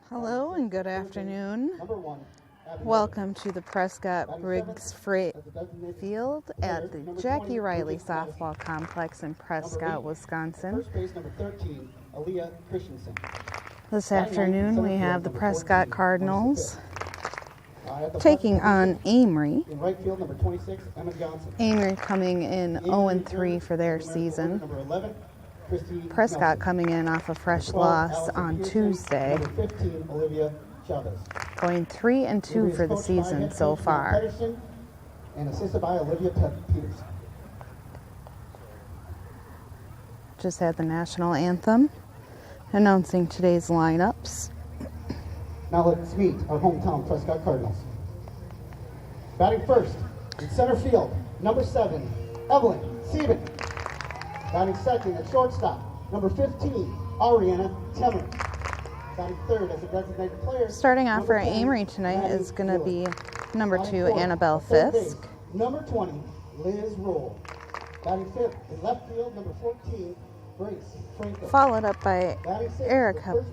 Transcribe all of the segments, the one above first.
Hello and good afternoon. Welcome to the Prescott Briggs Field at the Jackie Riley Softball Complex in Prescott, Wisconsin. This afternoon we have the Prescott Cardinals taking on Amery. Amery coming in 0-3 for their season. Prescott coming in off a fresh loss on Tuesday. Going 3-2 for the season so far. And assisted by Peterson. Just had the national anthem announcing today's lineups. Now let's meet our hometown Prescott Cardinals. Batting first in center field, number 7, Evelyn Sieben. Batting second at shortstop, number 15, Ariana Temmer. Batting third as a designated player. Starting off for Amery tonight is going to be number 2, Annabelle Fisk. Number 20, Liz Roll. Batting fifth in left field, number 14, Grace Franco. Followed up by Erica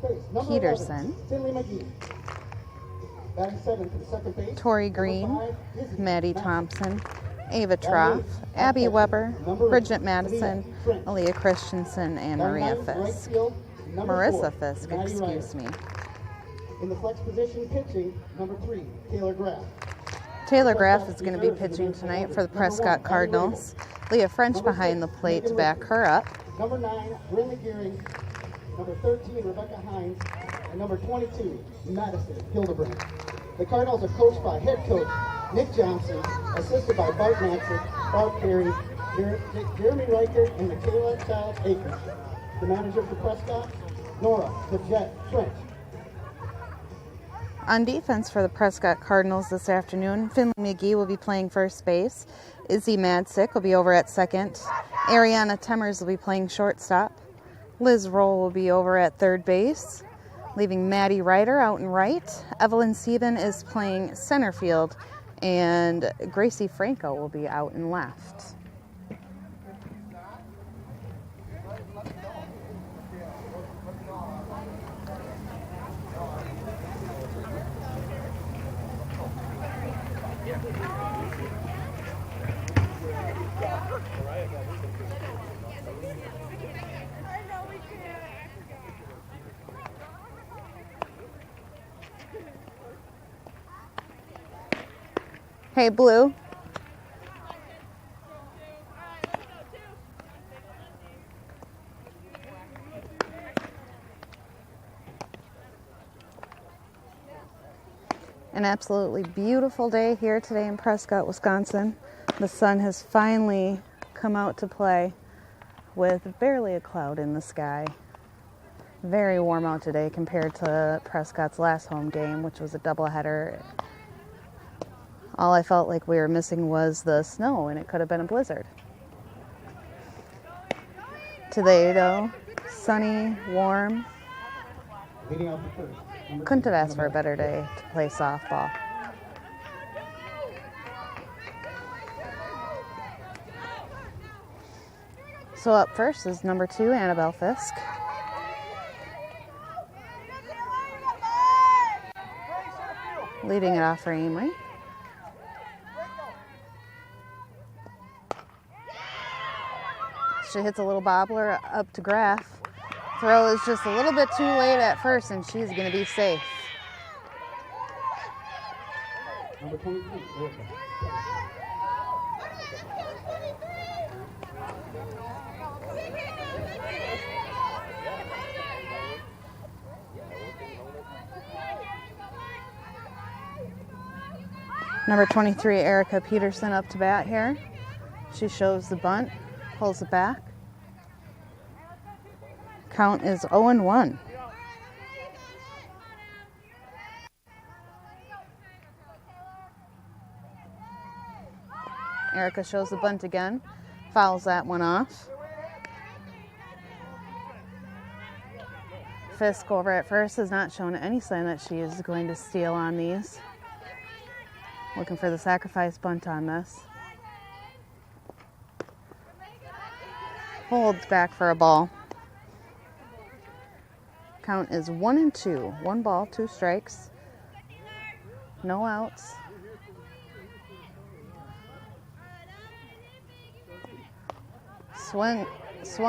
Peterson. Finley McGee. Batting seventh in second base. Tori Green, Maddie Thompson, Ava Troff, Abby Weber, Bridget Madison, Aaliyah Christensen, and Maria Fisk. Marissa Fisk, excuse me. In the flex position, pitching, number 3, Taylor Graff. Taylor Graff is going to be pitching tonight for the Prescott Cardinals. Leah French behind the plate to back her up. Number 9, Brinley Gearing. Number 13, Rebecca Heinz. And number 22, Madison Hildebrand. The Cardinals are coached by head coach Nick Johnson, assisted by Bart Manson, Barb Carey, Jeremy Riker, and Michaela Childs Akers. The manager for Prescott, Nora the Jet French. On defense for the Prescott Cardinals this afternoon, Finley McGee will be playing first base. Izzy Madsick will be over at second. Ariana Temmers will be playing shortstop. Liz Roll will be over at third base, leaving Maddie Ryder out in right. Evelyn Sieben is playing center field, and Gracie Franco will be out in left. Hey, Blue. An absolutely beautiful day here today in Prescott, Wisconsin. The sun has finally come out to play with barely a cloud in the sky. Very warm out today compared to Prescott's last home game, which was a doubleheader. All I felt like we were missing was the snow, and it could have been a blizzard. Today, though, sunny, warm. Couldn't have asked for a better day to play softball. So up first is number 2, Annabelle Fisk. Leading it off for Amery. She hits a little bobbler up to Graff. Throw is just a little bit too late at first, and she's going to be safe. Number 22, Number 23, Erica Peterson up to bat here. She shows the bunt, pulls it back. Count is 0-1. Erica shows the bunt again, fouls that one off. Fisk over at first has not shown any sign that she is going to steal on these. Looking for the sacrifice bunt on this. Holds back for a ball. Count is 1-2. 1 ball, 2 strikes. No outs. Swung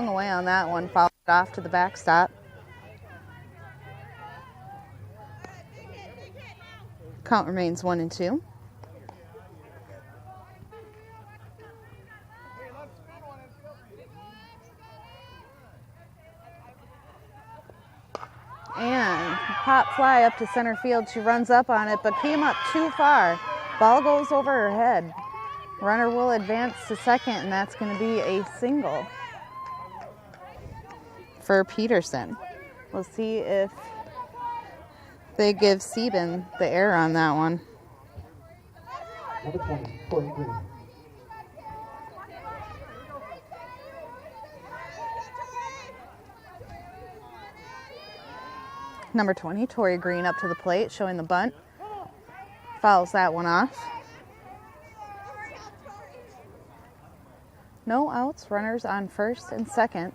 away on that one, fouled it off to the backstop. Count remains 1-2. And pop fly up to center field. She runs up on it, but came up too far. Ball goes over her head. Runner will advance to second, and that's going to be a single for Peterson. We'll see if they give Sieben the error on that one. Number 20, Tori Green. Number 20, Tori Green up to the plate, showing the bunt. Fouls that one off. No outs, runners on first and second.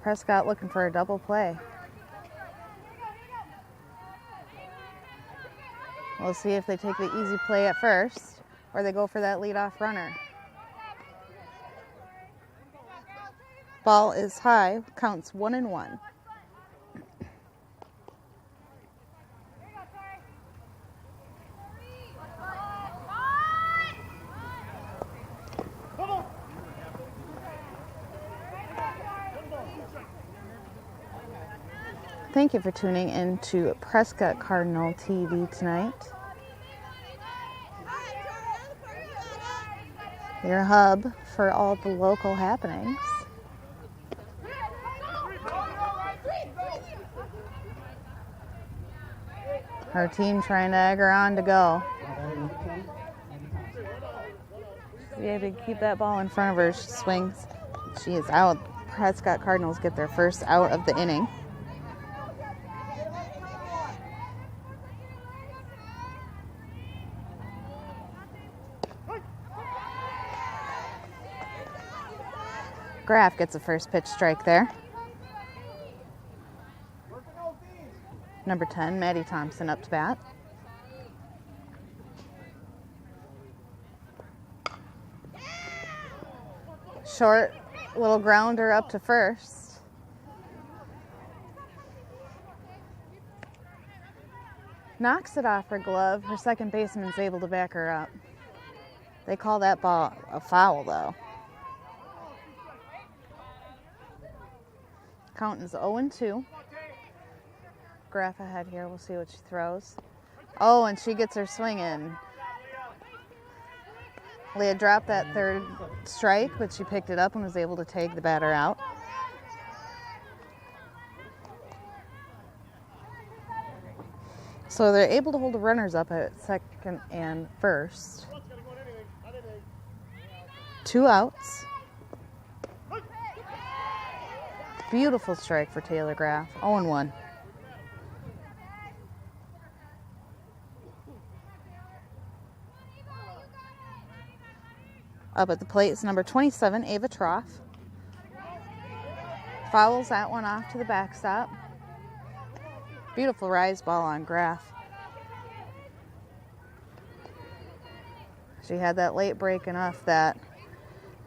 Prescott looking for a double play. We'll see if they take the easy play at first or they go for that leadoff runner. Ball is high, counts 1-1. Thank you for tuning in to Prescott Cardinal TV tonight. Your hub for all the local happenings. Her team trying to egg her on to go. She'll be able to keep that ball in front of her. She swings. She is out. Prescott Cardinals get their first out of the inning. Graff gets a first pitch strike there. Number 10, Maddie Thompson up to bat. Short little grounder up to first. Knocks it off her glove. Her second baseman's able to back her up. They call that ball a foul though. Count is 0-2. Graff ahead here. We'll see what she throws. Oh, and she gets her swing in. Leah dropped that third strike, but she picked it up and was able to take the batter out. So they're able to hold the runners up at second and first. 2 outs. Beautiful strike for Taylor Graff. 0-1. Up at the plate is number 27, Ava Troff. Fouls that one off to the backstop. Beautiful rise ball on Graff. She had that late break enough that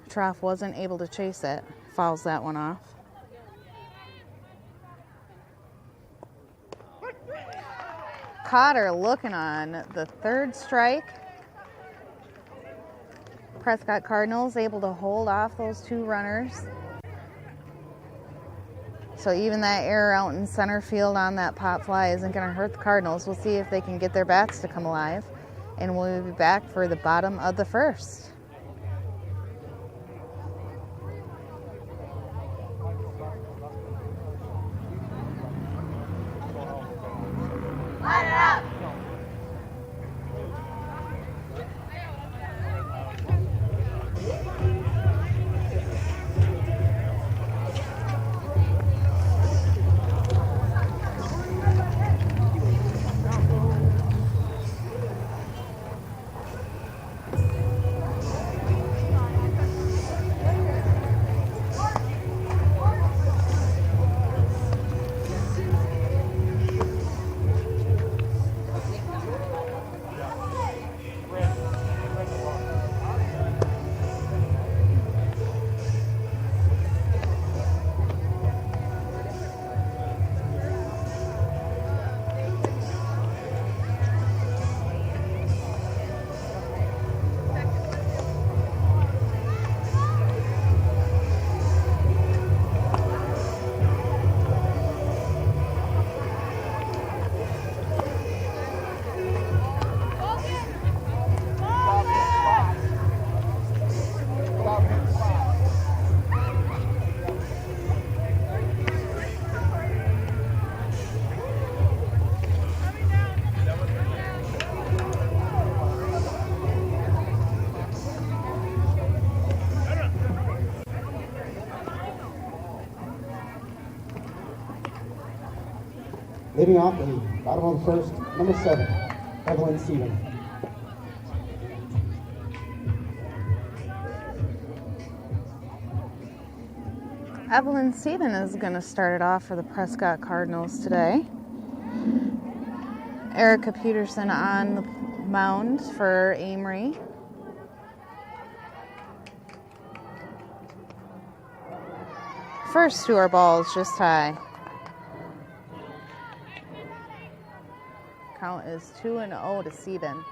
Troff wasn't able to chase it. Fouls that one off. Caught her looking on the third strike. Prescott Cardinals able to hold off those 2 runners. So even that error out in center field on that pop fly isn't going to hurt the Cardinals. We'll see if they can get their bats to come alive. And we'll be back for the bottom of the first. Leading off the bottom of the first, number 7, Evelyn Stephen. Evelyn Stephen is going to start it off for the Prescott Cardinals today. Erica Peterson on the mound for Amery. First 2 are balls, just high. Count is 2-0 to Stephen.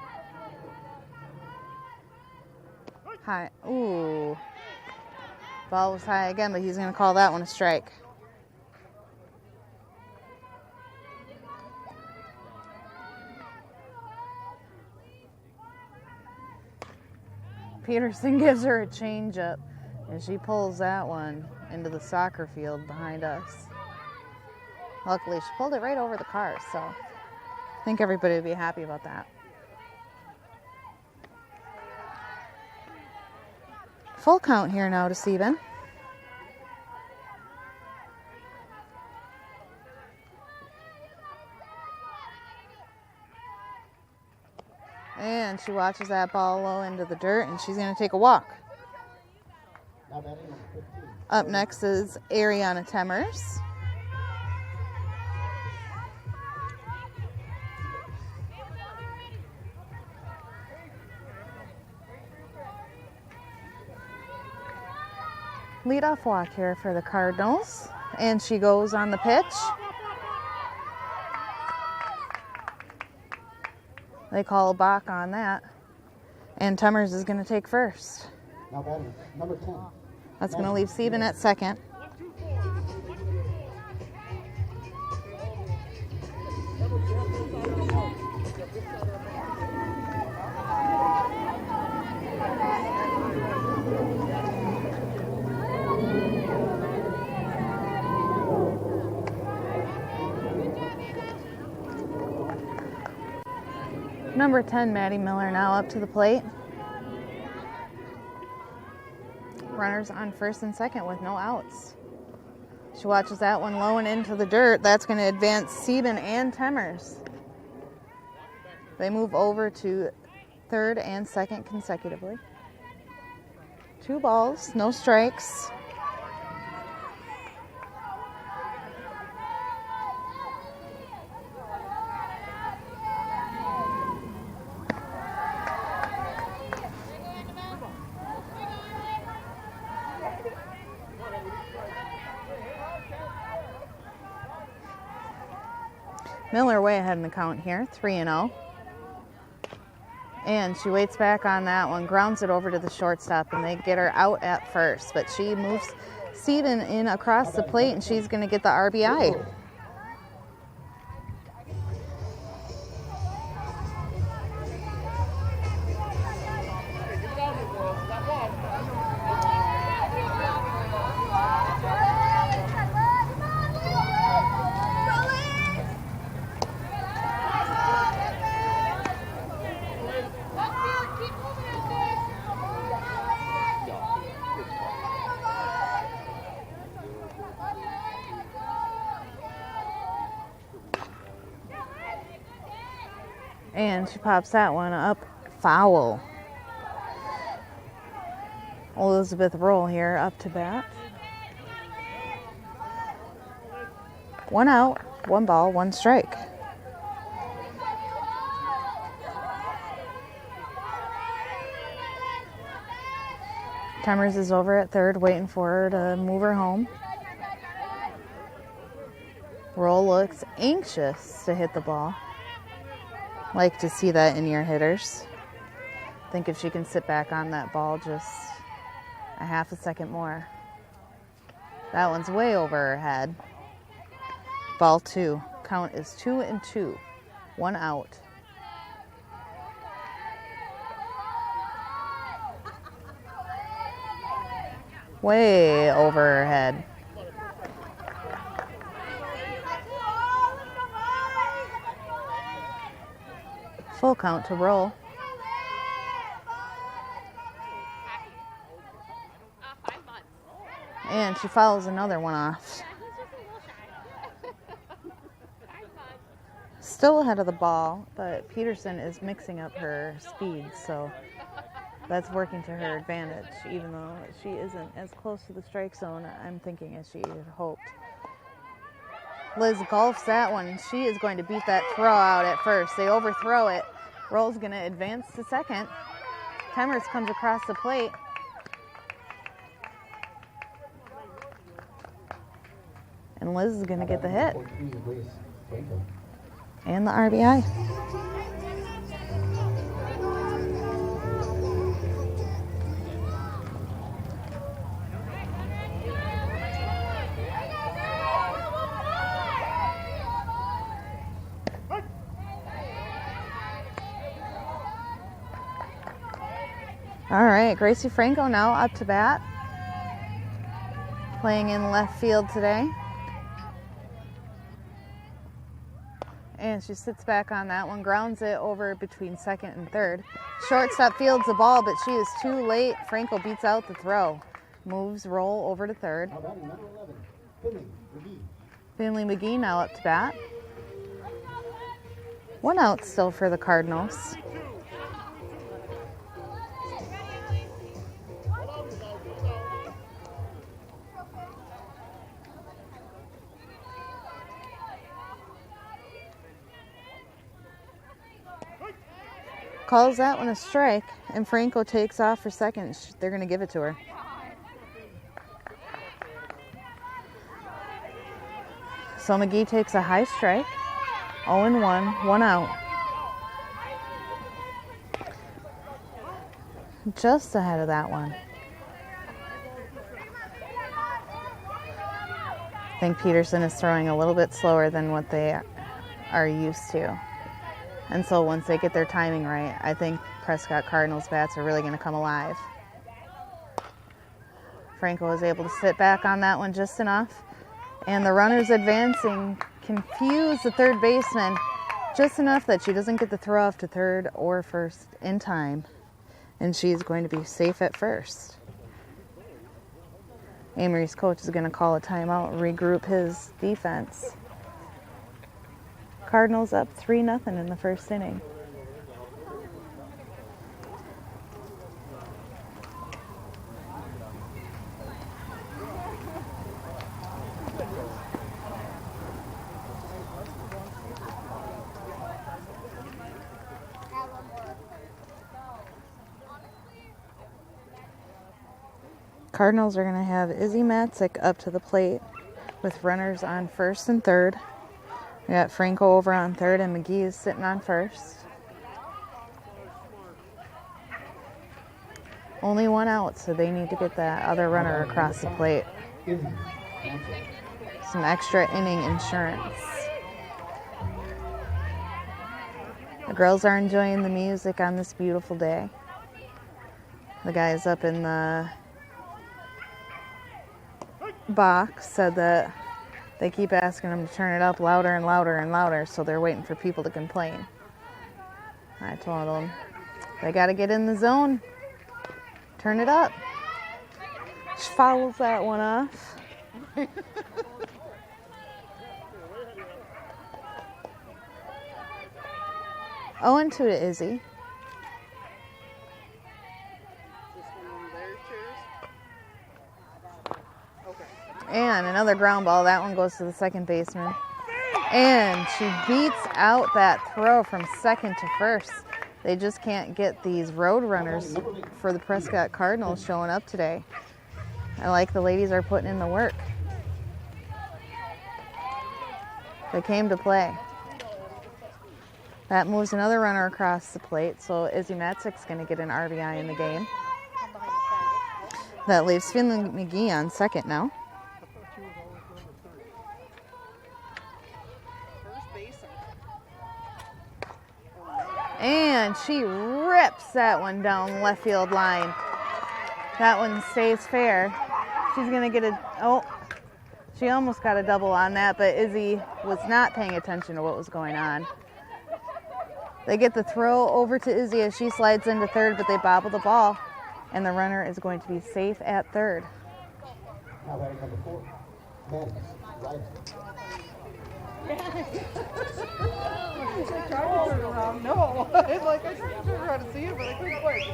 High. Ooh. Ball was high again, but he's going to call that one a strike. Peterson gives her a changeup, and she pulls that one into the soccer field behind us. Luckily, she pulled it right over the car, so I think everybody would be happy about that. Full count here now to Stephen. And she watches that ball low into the dirt, and she's going to take a walk. Up next is Ariana Temmers. Leadoff walk here for the Cardinals, and she goes on the pitch. They call a balk on that, and Temmers is going to take first. Now batting, number 10. That's going to leave Stephen at second. Number 10, Maddie Miller, now up to the plate. Runners on first and second with no outs. She watches that one low and into the dirt. That's going to advance Stephen and Temmers. They move over to third and second consecutively. 2 balls, no strikes. Miller way ahead in the count here, 3-0. And she waits back on that one, grounds it over to the shortstop, and they get her out at first. But she moves Stephen in across the plate, and she's going to get the RBI. And she pops that one up foul. Elizabeth Roll here up to bat. 1 out, 1 ball, 1 strike. Temmers is over at third, waiting for her to move her home. Roll looks anxious to hit the ball. Like to see that in your hitters. Think if she can sit back on that ball just a half a second more. That one's way over her head. Ball 2. Count is 2-2. 1 out. Way over her head. Full count to Roll. And she fouls another one off. still ahead of the ball, but Peterson is mixing up her speed, so that's working to her advantage, even though she isn't as close to the strike zone, I'm thinking, as she had hoped. Liz golfs that one. She is going to beat that throw out at first. They overthrow it. Roll's going to advance to second. Temers comes across the plate. And Liz is going to get the hit. And the RBI. All right, Gracie Franco now up to bat. Playing in left field today. And she sits back on that one, grounds it over between second and third. Shortstop fields the ball, but she is too late. Franco beats out the throw. Moves Roll over to third. Finley McGee now up to bat. 1 out still for the Cardinals. Calls that one a strike, and Franco takes off for second. They're going to give it to her. So McGee takes a high strike. 0-1, 1 out. Just ahead of that one. I think Peterson is throwing a little bit slower than what they are used to. And so once they get their timing right, I think Prescott Cardinals bats are really going to come alive. Franco was able to sit back on that one just enough. And the runners advancing confuse the third baseman just enough that she doesn't get the throw off to third or first in time. And she's going to be safe at first. Amery's coach is going to call a timeout and regroup his defense. Cardinals up 3-0 in the first inning. Cardinals are going to have Izzy Matzik up to the plate with runners on first and third. We got Franco over on third, and McGee is sitting on first. Only 1 out, so they need to get that other runner across the plate. Some extra inning insurance. The girls are enjoying the music on this beautiful day. The guys up in the box said that they keep asking them to turn it up louder and louder and louder, so they're waiting for people to complain. I told them, they got to get in the zone. Turn it up. She fouls that one off. 0-2 to Izzy. And another ground ball. That one goes to the second baseman. And she beats out that throw from second to first. They just can't get these road runners for the Prescott Cardinals showing up today. I like the ladies are putting in the work. They came to play. That moves another runner across the plate, so Izzy Matzik's going to get an RBI in the game. That leaves Finley McGee on second now. And she rips that one down left field line. That one stays fair. She's going to get she almost got a double on that, but Izzy was not paying attention to what was going on. They get the throw over to Izzy as she slides into third, but they bobble the ball, and the runner is going to be safe at third. Maddie, right. I tried to turn around. No. It's like I tried to turn around to see it, but I couldn't quite.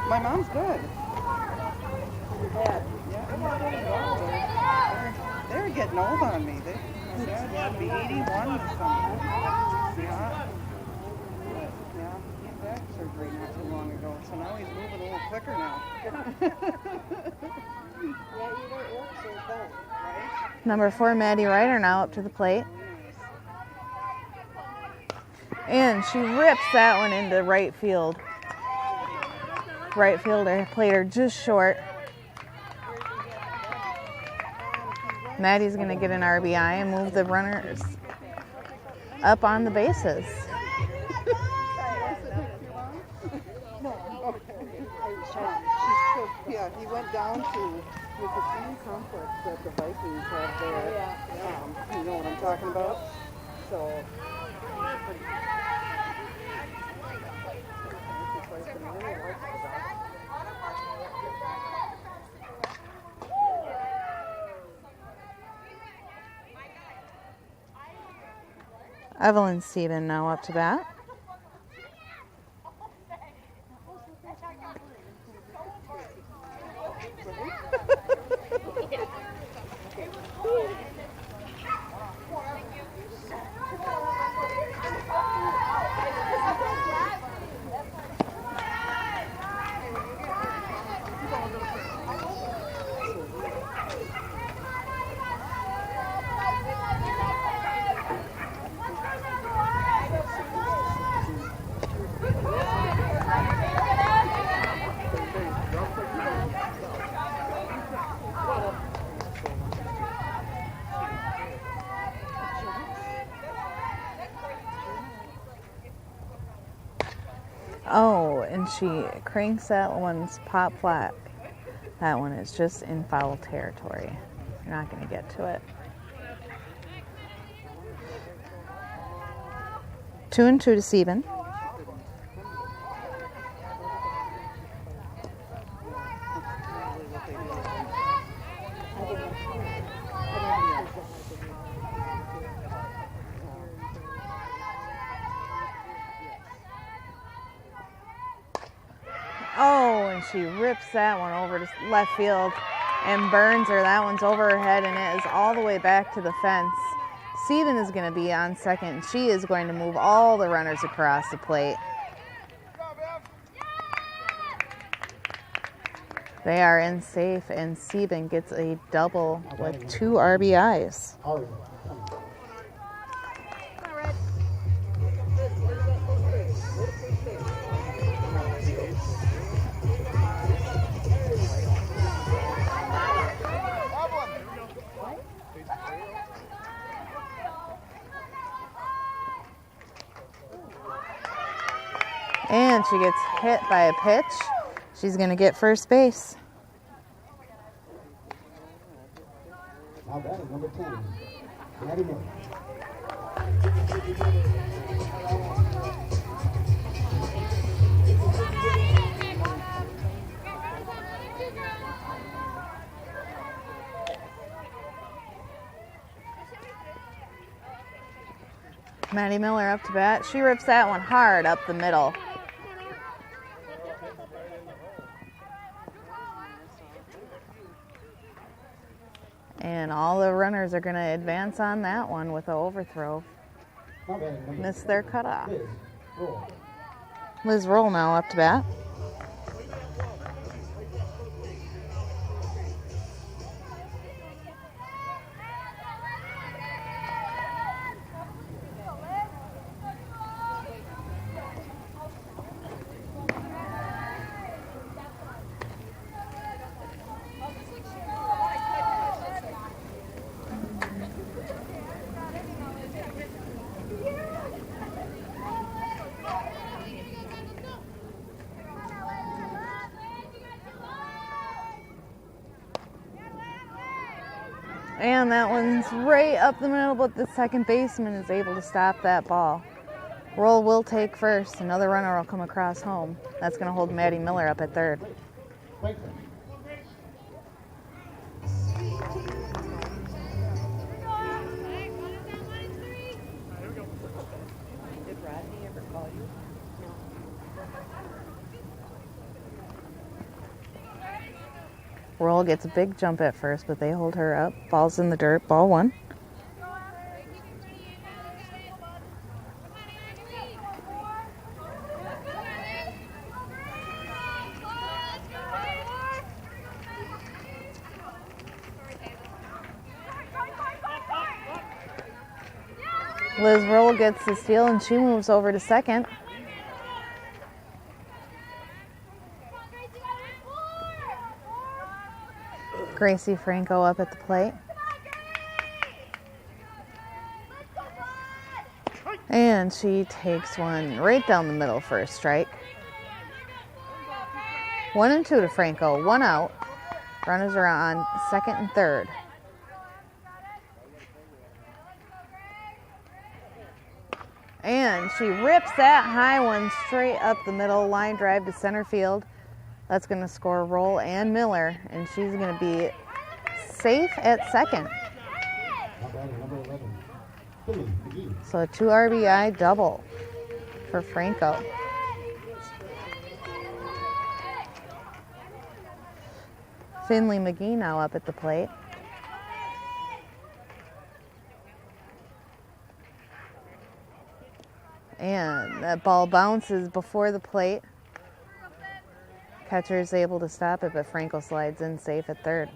My mom's good. They're getting old on me. They said I'd be 81 or something. Yeah. Yeah, he had back surgery not too long ago, so now he's moving a little quicker now. Right? Number 4, Maddie Ryder now up to the plate. And she rips that one into right field. Right fielder played her just short. Maddie's going to get an RBI and move the runners up on the bases. Yeah, he went down to the same complex that the Vikings have there. You know what I'm talking about? So. Evelyn Steven now up to bat. Oh, and she cranks that one's pop flat. That one is just in foul territory. You're not going to get to it. 2-2 to Steven. Oh, and she rips that one over to left field and burns her. That one's over her head, and it is all the way back to the fence. Steven is going to be on second. She is going to move all the runners across the plate. They are in safe, and Steven gets a double with 2 RBIs. And she gets hit by a pitch. She's going to get first base. Now batting number 10, Maddie Miller. Maddie Miller up to bat. She rips that one hard up the middle. And all the runners are going to advance on that one with an overthrow. Missed their cutoff. Liz Roll now up to bat. And that one's right up the middle, but the second baseman is able to stop that ball. Roll will take first. Another runner will come across home. That's going to hold Maddie Miller up at third. Roll gets a big jump at first, but they hold her up. Ball's in the dirt. Ball one. Liz Roll gets the steal, and she moves over to second. Gracie Franco up at the plate. And she takes one right down the middle for a strike. 1 and 2 to Franco, 1 out. Runners are on second and third. And she rips that high one straight up the middle, line drive to center field. That's going to score Roll and Miller, and she's going to be safe at second. So a 2 RBI double for Franco. Finley McGee now up at the plate. And that ball bounces before the plate. Catcher is able to stop it, but Franco slides in safe at third.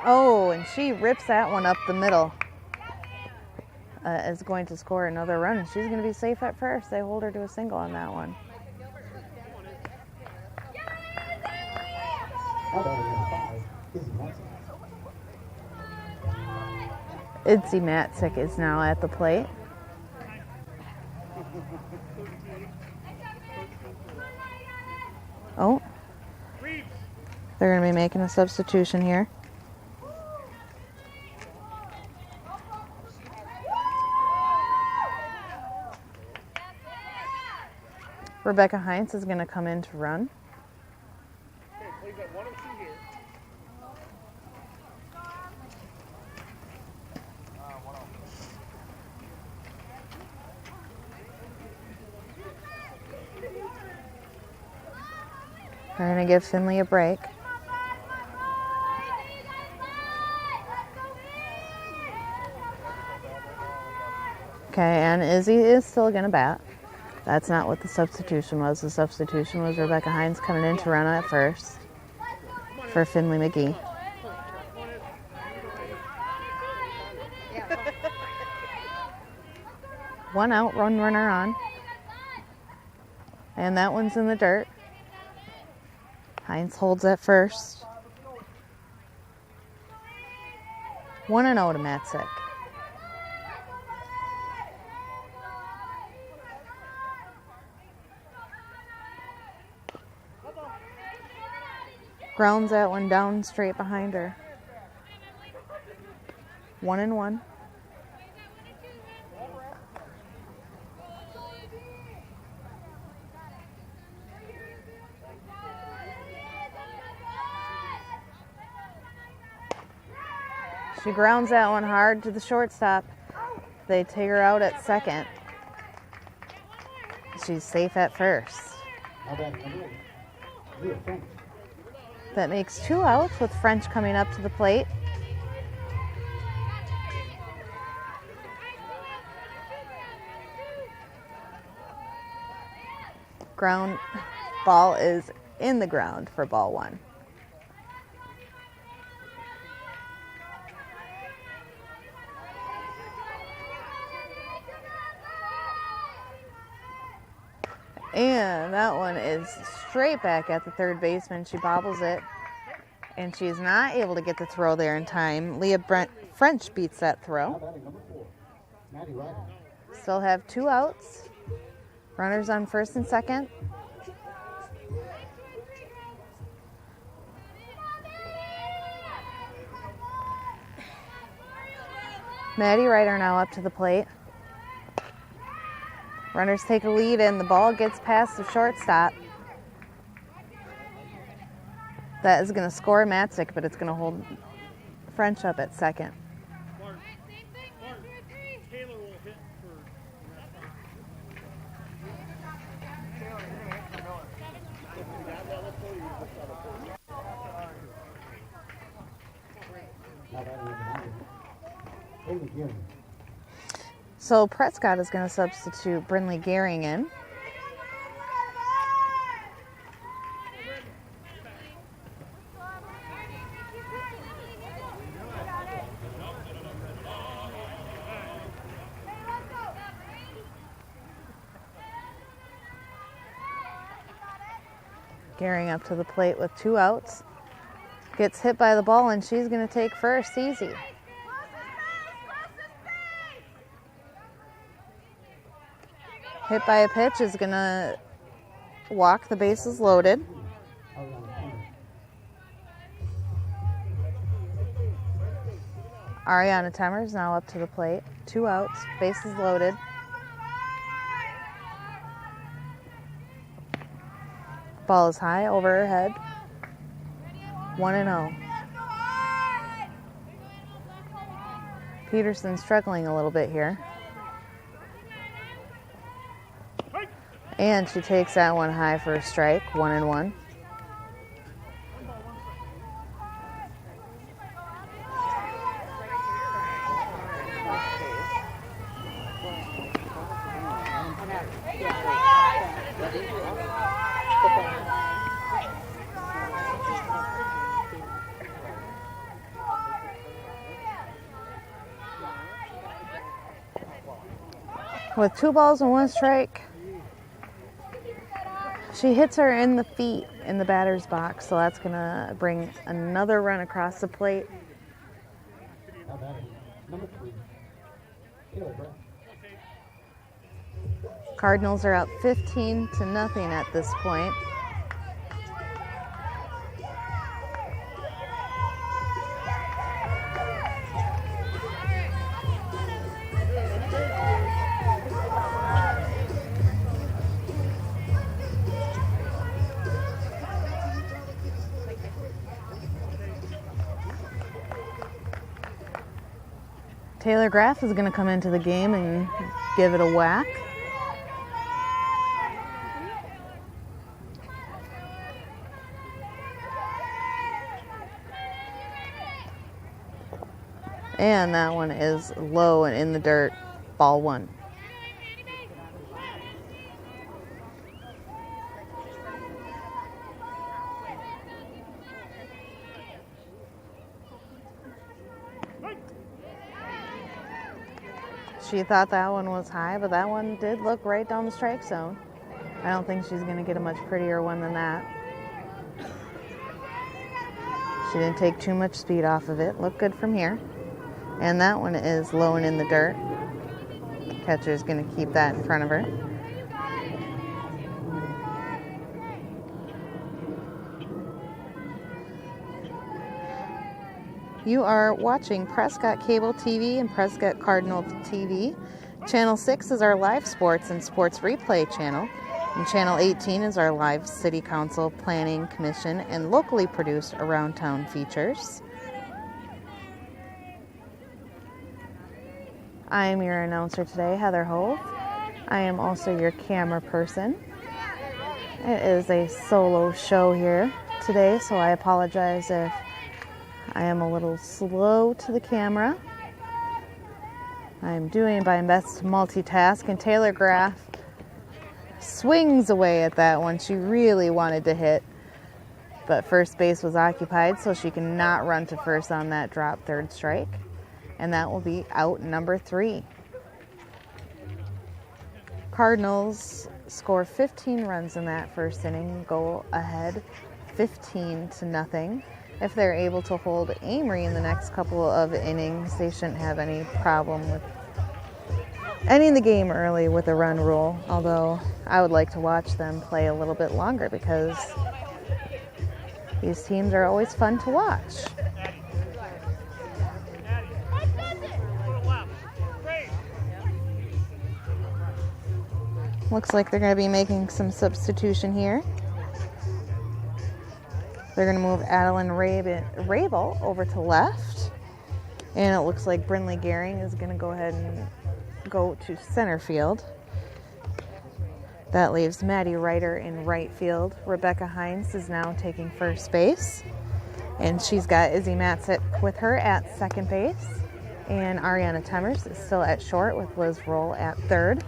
Oh, and she rips that one up the middle. Is going to score another run, and she's going to be safe at first. They hold her to a single on that one. Itzy Matzik is now at the plate. Oh, they're going to be making a substitution here. Rebecca Heinz is going to come in to run. We're going to give Finley a break. Okay, and Izzy is still going to bat. That's not what the substitution was. The substitution was Rebecca Heinz coming in to run at first for Finley McGee. One out, one runner on. And that one's in the dirt. Heinz holds at first. 1-0 to Matzik. Grounds that one down straight behind her. 1-1. She grounds that one hard to the shortstop. They take her out at second. She's safe at first. That makes 2 outs with French coming up to the plate. Ground ball is in the ground for ball one. And that one is straight back at the third baseman. She bobbles it, and she's not able to get the throw there in time. Leah French beats that throw. Still have 2 outs. Runners on first and second. Maddie Ryder now up to the plate. Runners take a lead and the ball gets past the shortstop. That is going to score Matzik, but it's going to hold French up at second. So Prescott is going to substitute Brinley Gehring in. Gehring up to the plate with 2 outs. Gets hit by the ball and she's going to take first, easy. Hit by a pitch is going to walk, the bases loaded. Ariana Temmer's now up to the plate. 2 outs, bases loaded. Ball is high over her head. 1-0. Peterson struggling a little bit here. And she takes that one high for a strike. 1-1. With 2 balls and 1 strike, she hits her in the feet in the batter's box, so that's going to bring another run across the plate. Cardinals are up 15-0 at this point. Taylor Graff is going to come into the game and give it a whack. And that one is low and in the dirt. Ball 1. She thought that one was high, but that one did look right down the strike zone. I don't think she's going to get a much prettier one than that. She didn't take too much speed off of it. Looked good from here. And that one is low and in the dirt. Catcher's going to keep that in front of her. You are watching Prescott Cable TV and Prescott Cardinal TV. Channel 6 is our live sports and sports replay channel. And Channel 18 is our live City Council, Planning, Commission, and locally produced around town features. I am your announcer today, Heather Hove. I am also your camera person. It is a solo show here today, so I apologize if I am a little slow to the camera. I'm doing my best to multitask, and Taylor Graff swings away at that one. She really wanted to hit, but first base was occupied, so she cannot run to first on that drop, 3rd strike. And that will be out number 3. Cardinals score 15 runs in that first inning, go ahead 15-0. If they're able to hold Amery in the next couple of innings, they shouldn't have any problem with ending the game early with a run rule, although I would like to watch them play a little bit longer because these teams are always fun to watch. Looks like they're going to be making some substitution here. They're going to move Adeline Rabel over to left. And it looks like Brinley Gehring is going to go ahead and go to center field. That leaves Maddie Ryder in right field. Rebecca Heinz is now taking first base. And she's got Izzy Matzik with her at second base. And Ariana Temers is still at short with Liz Roll at third.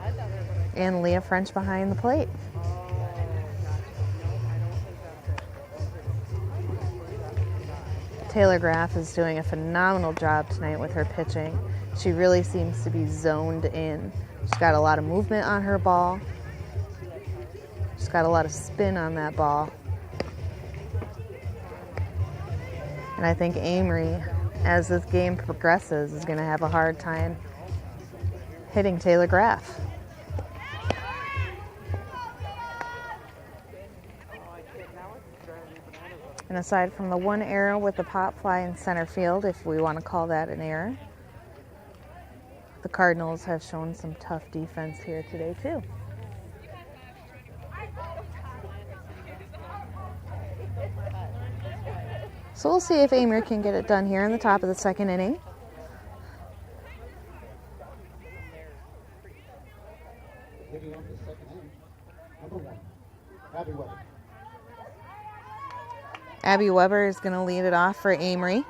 And Leah French behind the plate. Taylor Graff is doing a phenomenal job tonight with her pitching. She really seems to be zoned in. She's got a lot of movement on her ball. She's got a lot of spin on that ball. And I think Amery, as this game progresses, is going to have a hard time hitting Taylor Graff. And aside from the one error with the pop fly in center field, if we want to call that an error, the Cardinals have shown some tough defense here today too. So we'll see if Amery can get it done here in the top of the second inning. Leading up the second inning, number 1, Abby Weber. Abby Weber is going to lead it off for Amery.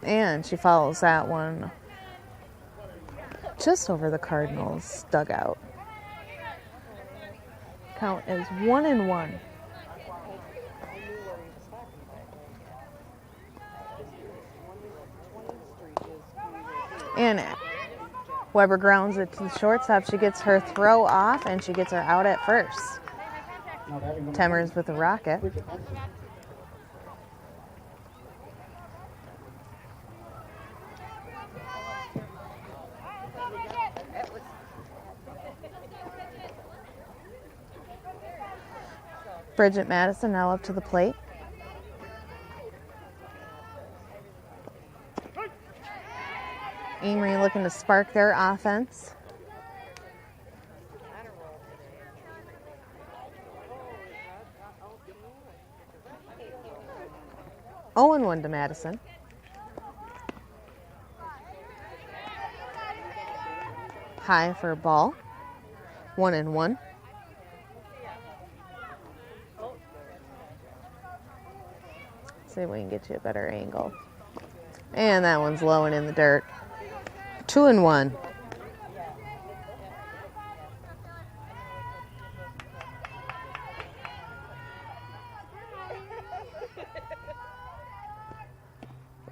And she follows that one just over the Cardinals' dugout. Count is 1-1. And Weber grounds it to the shortstop. She gets her throw off, and she gets her out at first. Temers with the rocket. Bridget Madison now up to the plate. Amery looking to spark their offense. Oh, and 1 to Madison. High for a ball. 1-1. See if we can get you a better angle. And that one's low and in the dirt. 2-1.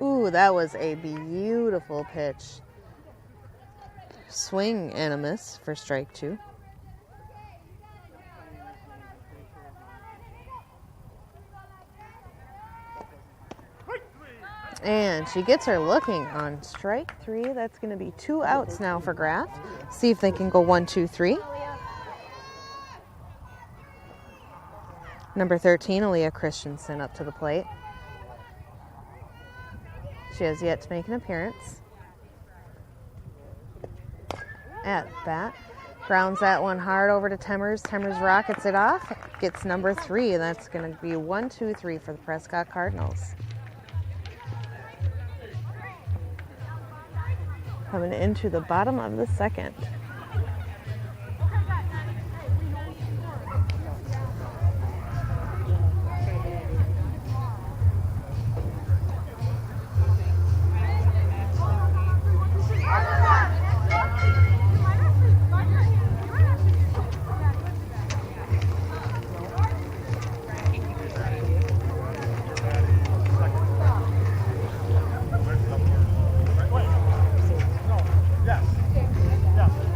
Ooh, that was a beautiful pitch. Swing and a miss for strike 2. And she gets her looking on strike 3. That's going to be 2 outs now for Graff. See if they can go 1-2-3. Number 13, Aaliyah Christensen up to the plate. She has yet to make an appearance. At bat. Grounds that one hard over to Temers. Temers rockets it off. Gets number 3. That's going to be 1-2-3 for the Prescott Cardinals. Coming into the bottom of the second. Yes.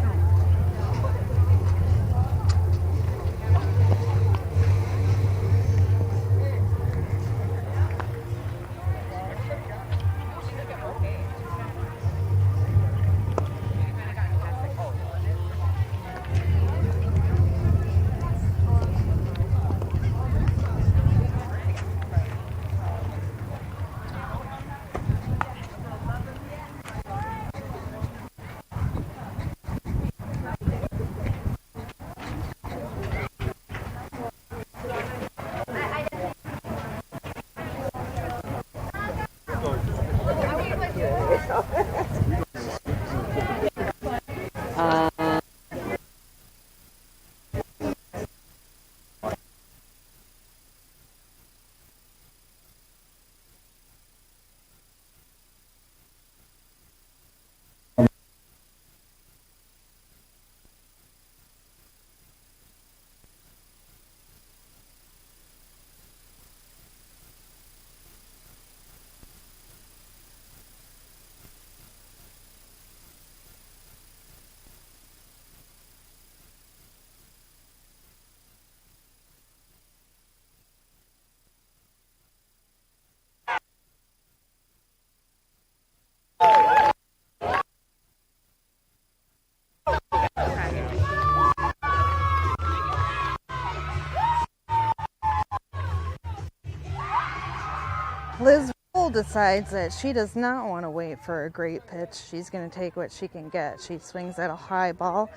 Liz Roll decides that she does not want to wait for a great pitch. She's going to take what she can get. She swings at a high ball,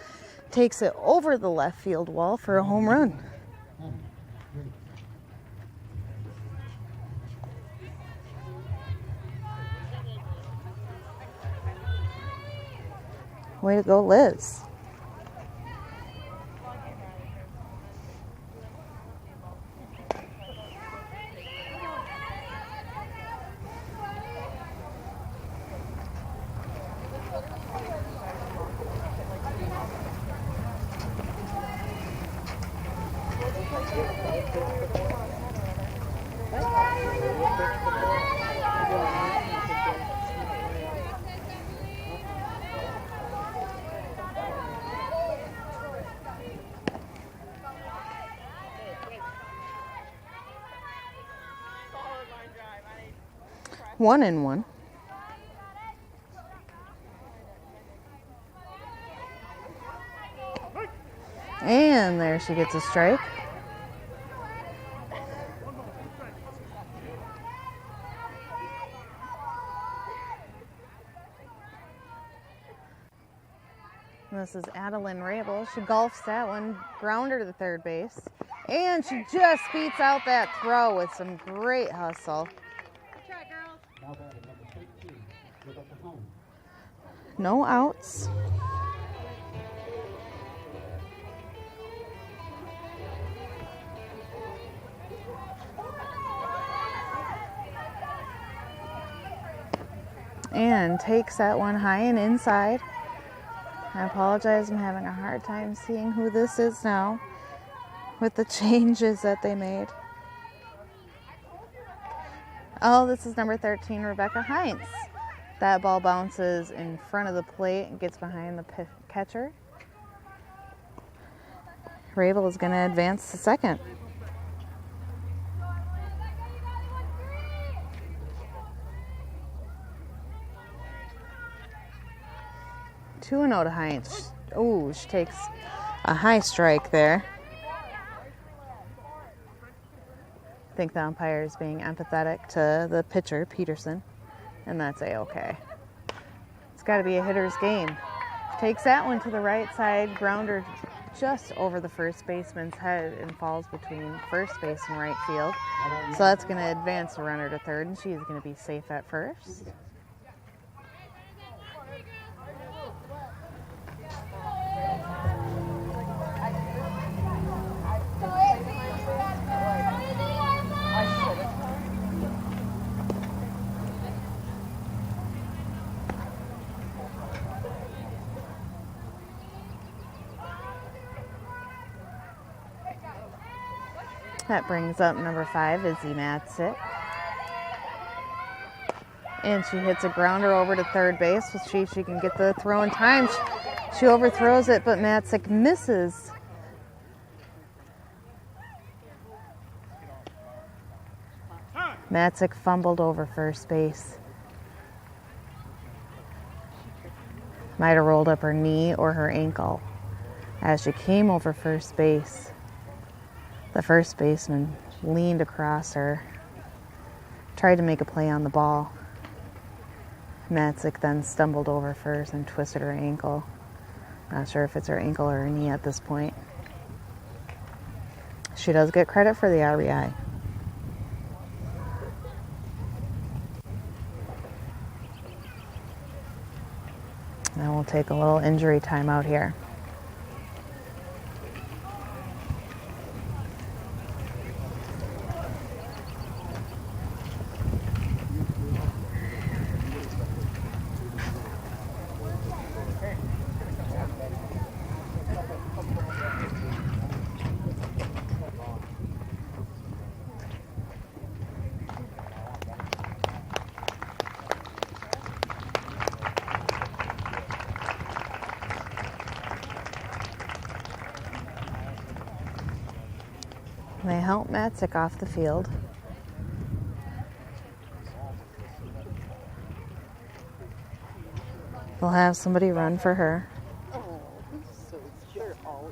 takes it over the left field wall for a home run. Way to go, Liz. One and one. And there she gets a strike. This is Adeline Rabel. She golfs that one, grounder to the third base. And she just beats out that throw with some great hustle. Now batting number 13, Rebecca Heinz. No outs. And takes that one high and inside. I apologize, I'm having a hard time seeing who this is now with the changes that they made. Oh, this is number 13, Rebecca Heinz. That ball bounces in front of the plate and gets behind the catcher. Rabel is going to advance to second. Two and oh to Heinz. Oh, she takes a high strike there. I think the umpire is being empathetic to the pitcher, Peterson, and that's A-okay. It's got to be a hitter's game. Takes that one to the right side, grounder just over the first baseman's head and falls between first base and right field. So that's going to advance the runner to third, and she's going to be safe at first. That brings up number 5, Izzy Matzik. And she hits a grounder over to third base. We'll see if she can get the throw in time. She overthrows it, but Matzik misses. Matzik fumbled over first base. Might have rolled up her knee or her ankle as she came over first base. The first baseman leaned across her, tried to make a play on the ball. Matzik then stumbled over first and twisted her ankle. Not sure if it's her ankle or her knee at this point. She does get credit for the RBI. Now we'll take a little injury timeout here. They help Matzik off the field. They'll have somebody run for her. Oh, so you're all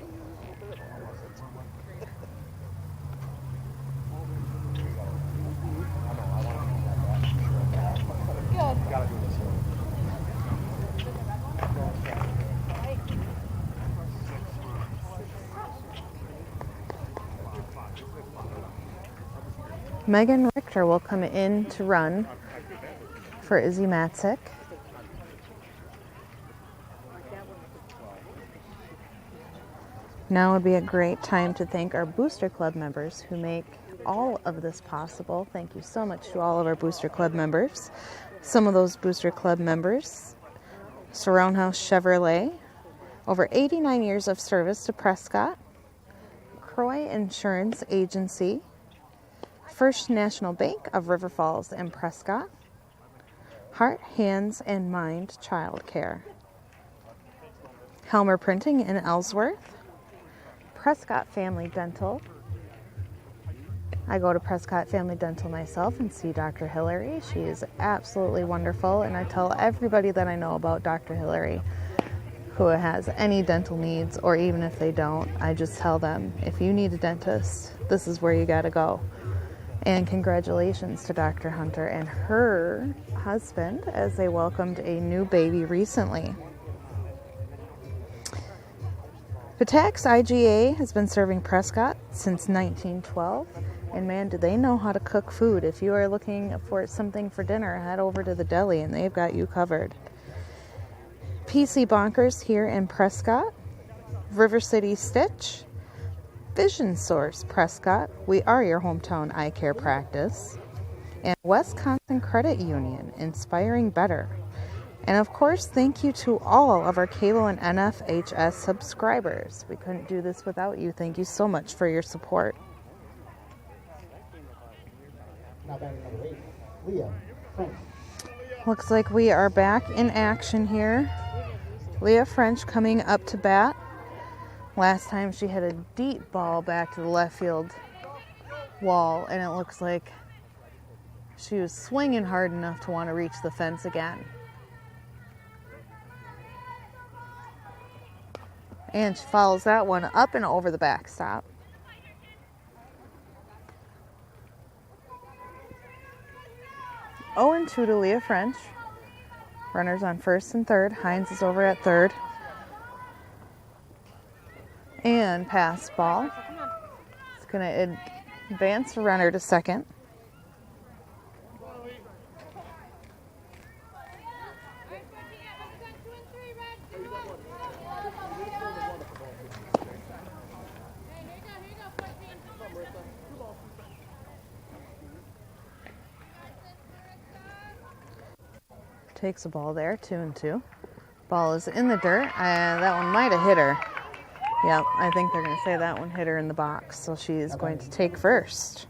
Megan Richter will come in to run for Izzy Matzik. Now would be a great time to thank our Booster Club members who make all of this possible. Thank you so much to all of our Booster Club members. Some of those Booster Club members: Surround House Chevrolet, over 89 years of service to Prescott; Croy Insurance Agency; First National Bank of River Falls and Prescott; Heart, Hands, and Mind Child Care; Helmer Printing in Ellsworth; Prescott Family Dental. I go to Prescott Family Dental myself and see Dr. Hillary. She is absolutely wonderful, and I tell everybody that I know about Dr. Hillary who has any dental needs, or even if they don't, I just tell them, if you need a dentist, this is where you got to go. And congratulations to Dr. Hunter and her husband as they welcomed a new baby recently. Patax IGA has been serving Prescott since 1912, and man, do they know how to cook food. If you are looking for something for dinner, head over to the deli and they've got you covered. PC Bonkers here in Prescott, River City Stitch, Vision Source Prescott, we are your hometown eye care practice, and Wisconsin Credit Union, inspiring better. And of course, thank you to all of our cable and NFHS subscribers. We couldn't do this without you. Thank you so much for your support. Now batting number 8, Leah French. Looks like we are back in action here. Leah French coming up to bat. Last time she had a deep ball back to the left field wall, and it looks like she was swinging hard enough to want to reach the fence again. And she follows that one up and over the backstop. Oh, and 2 to Leah French. Runners on first and third. Heinz is over at third. And pass ball. It's going to advance the runner to second. Takes a ball there, 2-2. Ball is in the dirt, and that one might have hit her. Yep, I think they're going to say that one hit her in the box, so she is going to take first.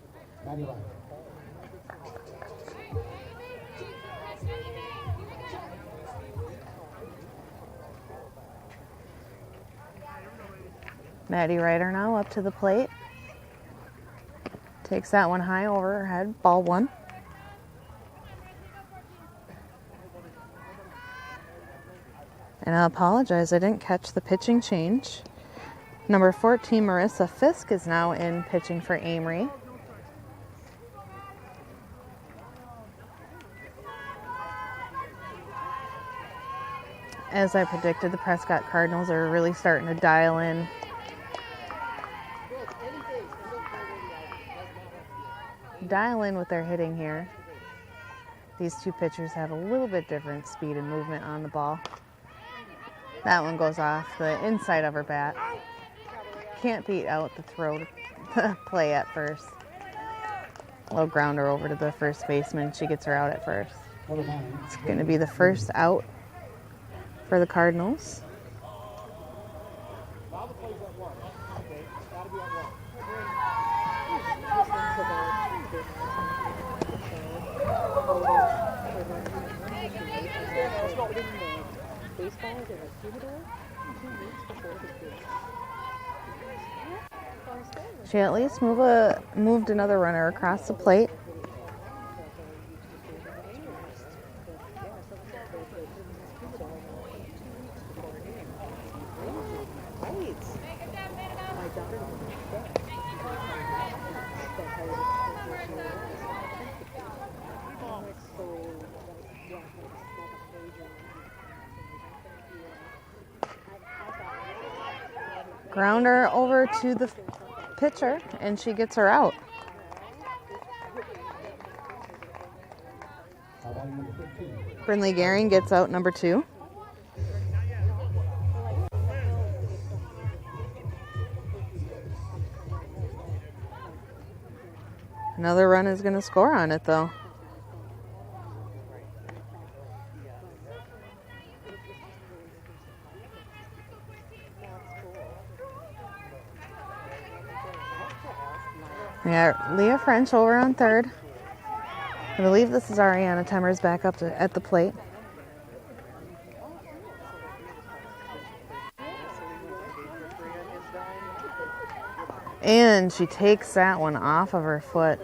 Maddie Ryder now up to the plate. Takes that one high over her head, ball 1. And I apologize, I didn't catch the pitching change. Number 14, Marissa Fisk, is now in pitching for Amery. As I predicted, the Prescott Cardinals are really starting to dial in. With their hitting here. These two pitchers have a little bit different speed and movement on the ball. That one goes off the inside of her bat. Can't beat out the throw to play at first. Little grounder over to the first baseman. She gets her out at first. It's going to be the first out for the Cardinals. She at least moved another runner across the plate. Grounder over to the pitcher, and she gets her out. number 15. Brinley Gehring gets out number 2. Another run is going to score on it, though. We got Leah French over on third. I believe this is Ariana Temmers back up at the plate. And she takes that one off of her foot.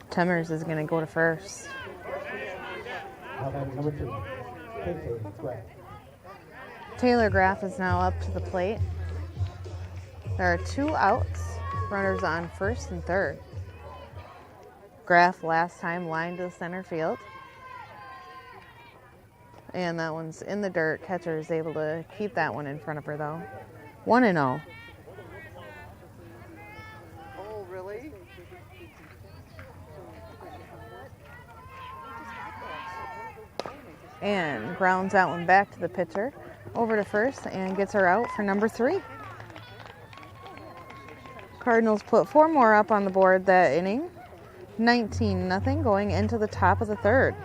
Temmers is going to go to first. Number 2. Taylor Graff is now up to the plate. There are 2 outs, runners on first and third. Graff last time lined to the center field. And that one's in the dirt. Catcher is able to keep that one in front of her, though. 1-0. Oh, really? And grounds that one back to the pitcher. Over to first and gets her out for number 3. Cardinals put 4 more up on the board that inning. 19-0 going into the top of the third.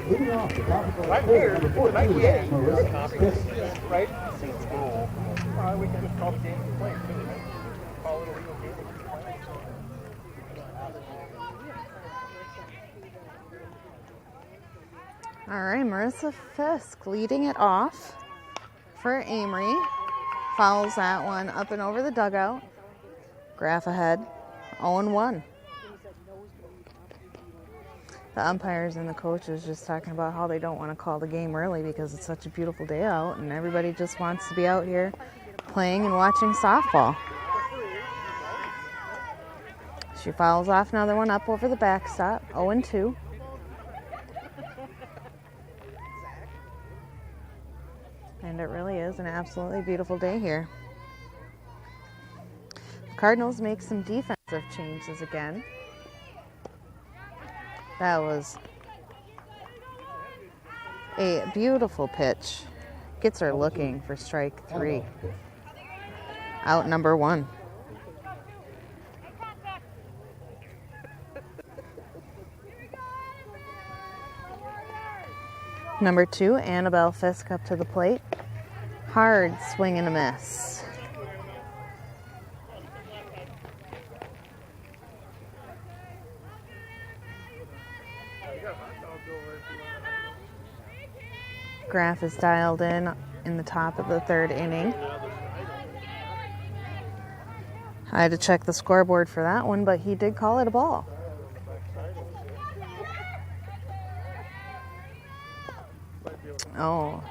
Moving off the top of the number 14, Marissa. Right? Seems cool. We can just call the game to play, too, right? Call it a legal game to play. All right, Marissa Fisk leading it off for Amery. Fouls that one up and over the dugout. Graff ahead, 0-1. The umpires and the coaches just talking about how they don't want to call the game early because it's such a beautiful day out and everybody just wants to be out here playing and watching softball. She fouls off another one up over the backstop, 0-2. And it really is an absolutely beautiful day here. The Cardinals make some defensive changes again. That was a beautiful pitch. Gets her looking for strike 3. Out number 1. Number 2, Annabelle Fisk up to the plate. Hard swing and a miss. Graff is dialed in the top of the third inning. I had to check the scoreboard for that one, but he did call it a ball. Oh,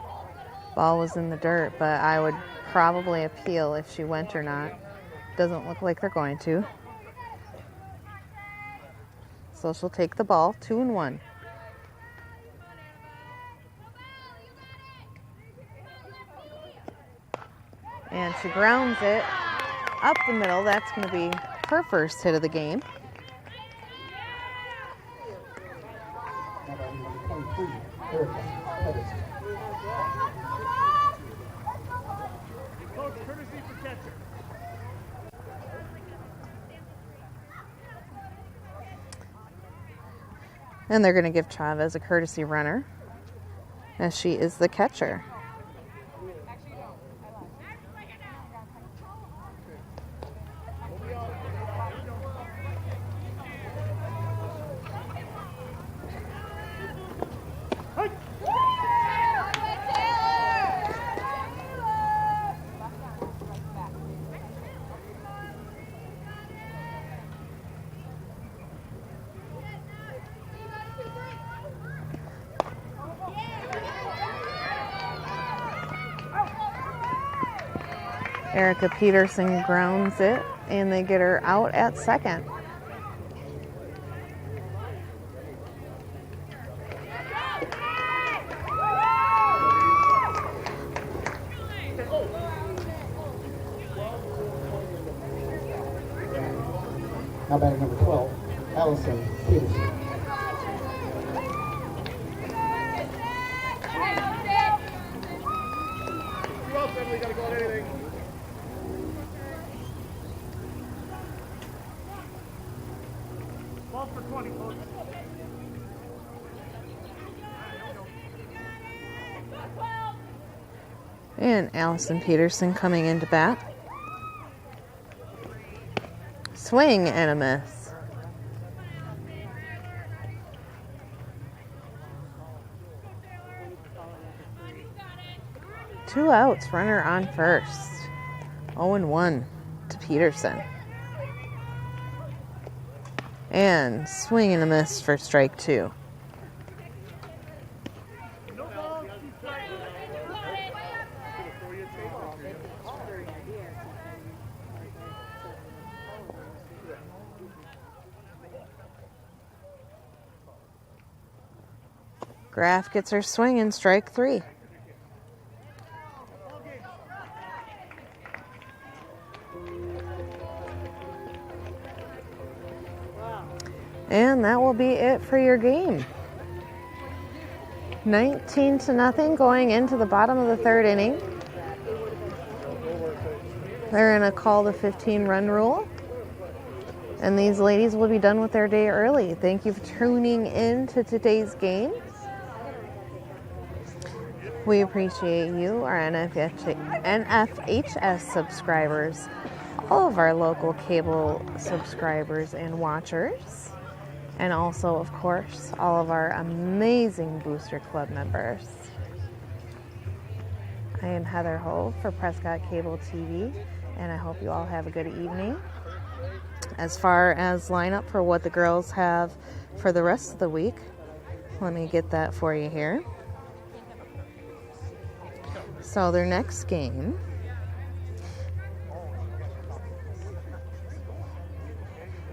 ball was in the dirt, but I would probably appeal if she went or not. Doesn't look like they're going to. So she'll take the ball, 2-1. And she grounds it up the middle. That's going to be her first hit of the game. Now batting number 23, Peterson. Coach, courtesy for catcher. And they're going to give Chavez a courtesy runner, as she is the catcher. Erica Peterson grounds it, and they get her out at second. Now batting number 12, Allison Peterson. Well, we gotta go on anything. Ball for 20, folks. And Allison Peterson coming into bat. Swing and a miss. Two outs, runner on first. 0-1 to Peterson. And swing and a miss for strike two. Graff gets her swing in strike three. And that will be it for your game. 19-0 going into the bottom of the third inning. They're going to call the 15-run rule. And these ladies will be done with their day early. Thank you for tuning in to today's game. We appreciate you, our NFHS subscribers, all of our local cable subscribers and watchers, and also, of course, all of our amazing Booster Club members. I am Heather Hove for Prescott Cable TV, and I hope you all have a good evening. As far as lineup for what the girls have for the rest of the week, let me get that for you here. So their next game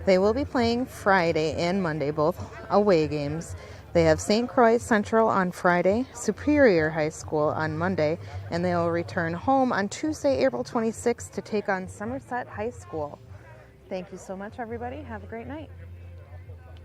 they will be playing Friday and Monday, both away games. They have St. Croix Central on Friday, Superior High School on Monday, and they will return home on Tuesday, April 26th to take on Somerset High School. Thank you so much, everybody. Have a great night.